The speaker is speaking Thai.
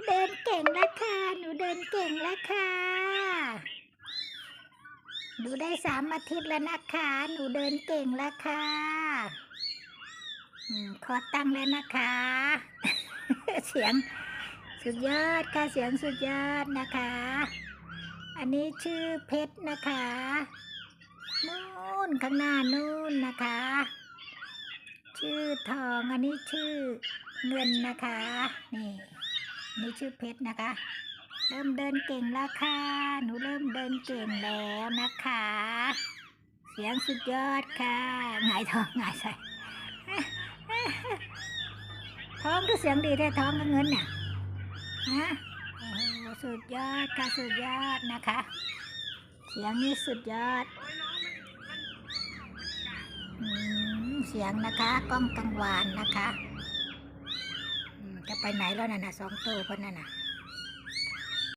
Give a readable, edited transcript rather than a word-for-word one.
เดินเก่งแล้วค่ะหนูเดินเก่งแล้วค่ะหนูได้3 อาทิตย์แล้วนะคะหนูเดินเก่งแล้วค่ะขอตั้งแล้วนะคะ เสียงสุดยอดค่ะเสียงสุดยอดนะคะอันนี้ชื่อเพชรนะคะนู่นข้างหน้านู่นนะคะชื่อทองอันนี้ชื่อเงินนะคะนี่ชื่อเพชรนะคะเริ่มเดินเก่งแล้วค่ะหนูเริ่มเดินเก่งแล้วนะคะเสียงสุดยอดค่ะหงายท้องหงายใส่ ท้องก็เสียงดีแท้ท้องก็เงินน่ะฮะโอ้โหสุดยอดค่ะสุดยอดนะคะเสียงนี้สุดยอดเสียงนะคะก้องกังวานนะคะจะไปไหนแล้วน่ะ2 ตัวคนนั่นน่ะ